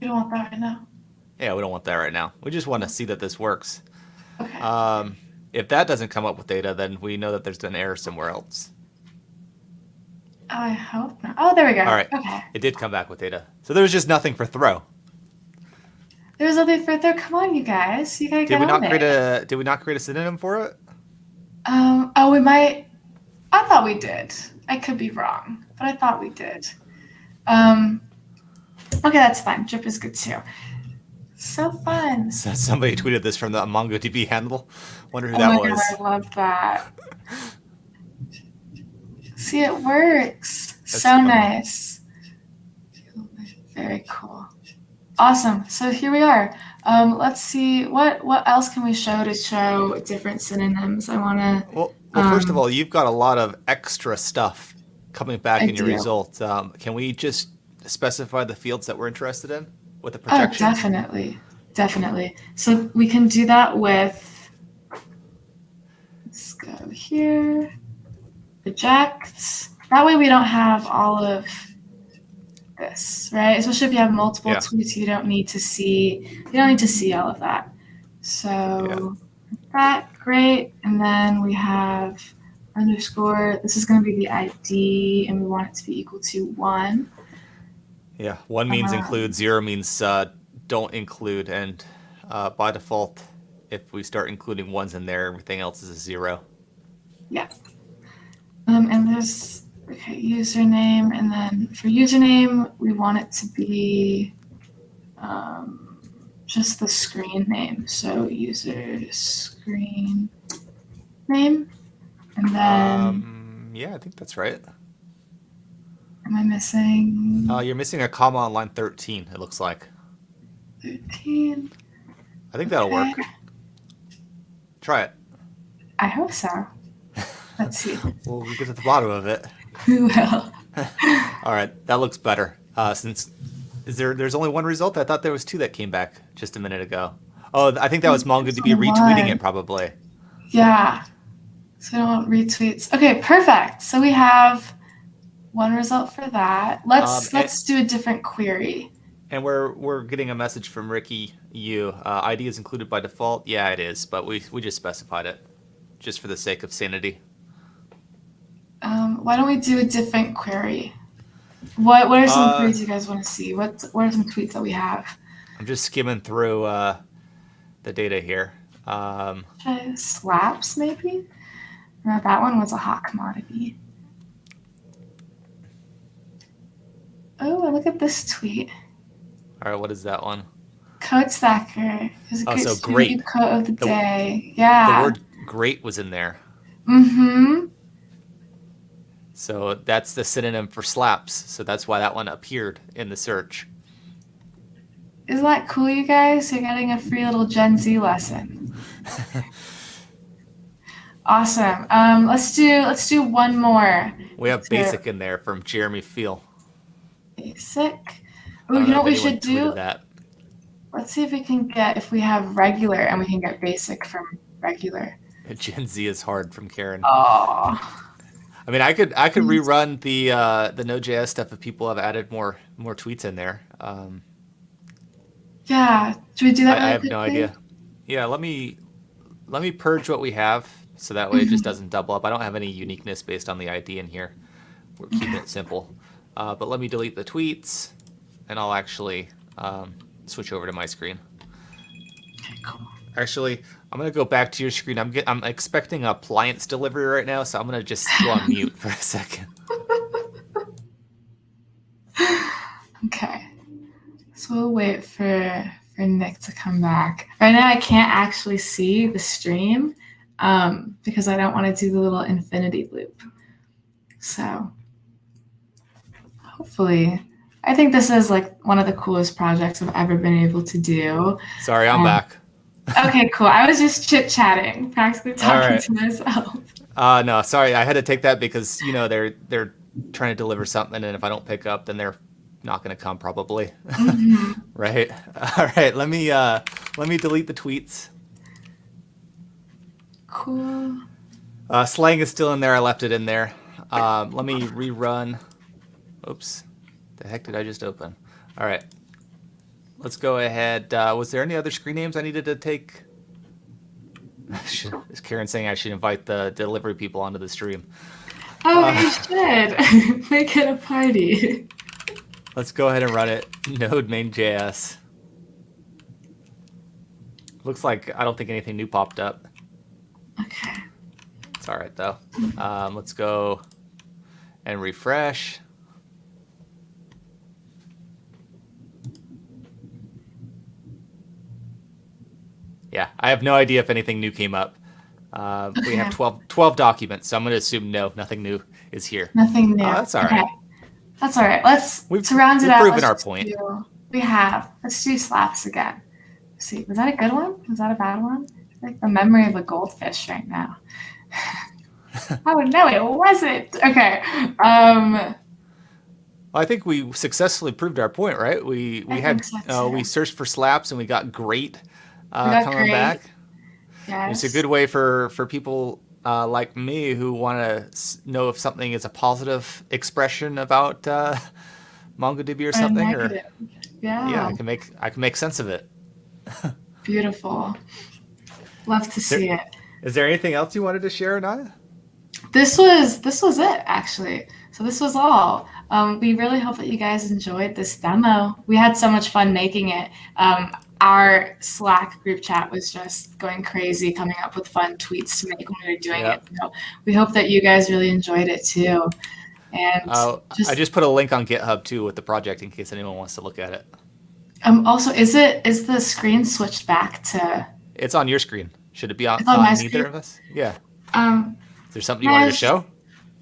want that right now. Yeah, we don't want that right now. We just want to see that this works. Okay. If that doesn't come up with data, then we know that there's an error somewhere else. Oh, I hope not. Oh, there we go. All right. Okay. It did come back with data. So there was just nothing for throw. There was nothing for throw. Come on, you guys. You gotta get on it. Did we not create a synonym for it? Oh, we might. I thought we did. I could be wrong, but I thought we did. Okay, that's fine. Drip is good too. So fun. So somebody tweeted this from the MongoDB handle. Wonder who that was. God, I love that. See, it works. That's so funny. Nice. Very cool. Awesome. So here we are. Let's see what else can we show to show different synonyms. I want to. Well, first of all, you've got a lot of extra stuff coming back in your results. Can we just specify the fields that we're interested in with the projection? Oh, definitely. So we can do that with. Let's go here. Project. That way we don't have all of this, right? Especially if you have multiple tweets, you don't need to see all of that. So that, great. And then we have underscore. This is going to be the ID, and we want it to be equal to 1. Yeah, 1 means include, 0 means don't include, and by default, if we start including ones in there, everything else is a 0. Yeah. And there's username, and then for username, we want it to be just the screen name. So user screen name, and then I think that's right. Am I missing? You're missing a comma on line 13. It looks like 13. I think that'll work. Try it. I hope so. Let's see. We'll get to the bottom of it. We will. All right, that looks better. There's only one result? I thought there was 2 that came back just a minute ago. Oh, I think that was MongoDB retweeting it probably. Yeah. So we don't want retweets. Okay, perfect. So we have 1 result for that. Let's do a different query. And we're getting a message from Ricky Yu. ID is included by default. Yeah, it is, but we just specified it just for the sake of sanity. Why don't we do a different query? What are some queries you guys want to see? What are some tweets that we have? I'm just skimming through the data here. Slaps, maybe? No, that one was a hot commodity. Oh, look at this tweet. All right, what is that one? Code Stacker. So great. Quote of the day. Yeah. The word great was in there. Mm-hmm. So that's the synonym for slaps. So that's why that one appeared in the search. Isn't that cool, you guys? You're getting a free little Gen Z lesson. Awesome. Let's do one more. We have basic in there from Jeremy Feel. Basic. Oh, you know what we should do? That. Let's see if we have regular, and we can get basic from regular. Gen Z is hard from Karen. Oh. I mean, I could rerun the Node.js stuff if people have added more tweets in there. Yeah, should we do that? I have no idea. Yeah, let me purge what we have so that way it just doesn't double up. I don't have any uniqueness based on the ID in here. We're keeping it simple. But let me delete the tweets, and I'll actually switch over to my screen. Okay, cool. Actually, I'm gonna go back to your screen. I'm expecting a appliance delivery right now, so I'm gonna just go on mute for a second. Okay. So we'll wait for Nick to come back. Right now I can't actually see the stream because I don't want to do the little infinity loop. So hopefully, I think this is like one of the coolest projects I've ever been able to do. Sorry, I'm back. Okay, cool. I was just chit-chatting, practically talking to myself. No, sorry. I had to take that because, they're trying to deliver something, and if I don't pick up, then they're not going to come probably. Mm-hmm. Right. All right. Let me delete the tweets. Cool. Slang is still in there. I left it in there. Let me rerun. Oops. The heck did I just open? All right. Let's go ahead. Was there any other screen names I needed to take? Is Karen saying I should invite the delivery people onto the stream? Oh, you should. Make it a party. Let's go ahead and run it. Node main.js. Looks like I don't think anything new popped up. Okay. It's all right, though. Let's go and refresh. Yeah, I have no idea if anything new came up. We have 12 documents, so I'm going to assume no, nothing new is here. Nothing new. That's all right. Okay. That's all right. To round it out. We've proven our point. We have. Let's do slaps again. Let's see, was that a good one? Was that a bad one? Like the memory of a goldfish right now. Oh no, it wasn't. Okay. I think we successfully proved our point, right? We searched for slaps and we got great coming back. Yes. It's a good way for people like me who want to know if something is a positive expression about MongoDB or something, negative. Yeah, I can make sense of it. Beautiful. Love to see it. Is there anything else you wanted to share, Anaya? This was it, actually. So this was all. We really hope that you guys enjoyed this demo. We had so much fun making it. Our Slack group chat was just going crazy, coming up with fun tweets to make when we were doing it. So we hope that you guys really enjoyed it too. And I just put a link on GitHub too with the project in case anyone wants to look at it. Also, is the screen switched back to? It's on your screen. Should it be on neither of us? Yeah. Is there something you wanted to show?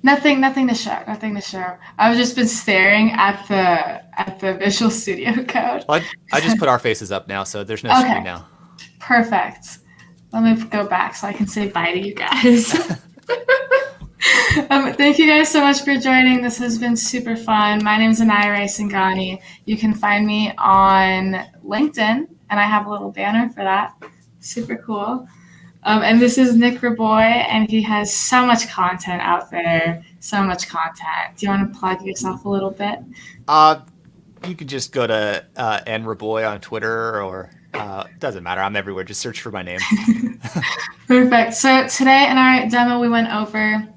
Nothing to show. Nothing to show. I've just been staring at the Visual Studio code. Well, I just put our faces up now, so there's no screen now. Perfect. Let me go back so I can say bye to you guys. Thank you guys so much for joining. This has been super fun. My name is Anaya Raisingani. You can find me on LinkedIn, and I have a little banner for that. Super cool. And this is Nick Raboy, and he has so much content out there. So much content. Do you want to plug yourself a little bit? You could just go to nraboy on Twitter, or doesn't matter. I'm everywhere. Just search for my name. Perfect. So today in our demo, we went over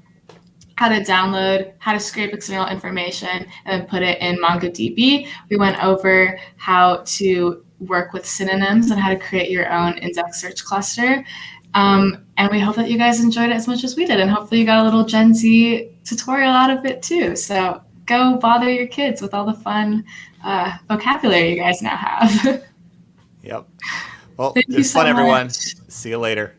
how to download, how to scrape external information, and then put it in MongoDB. We went over how to work with synonyms and how to create your own index search cluster. And we hope that you guys enjoyed it as much as we did, and hopefully you got a little Gen Z tutorial out of it too. So go bother your kids with all the fun vocabulary you guys now have. Yep. Well, Thank you so fun, everyone. much. See you later.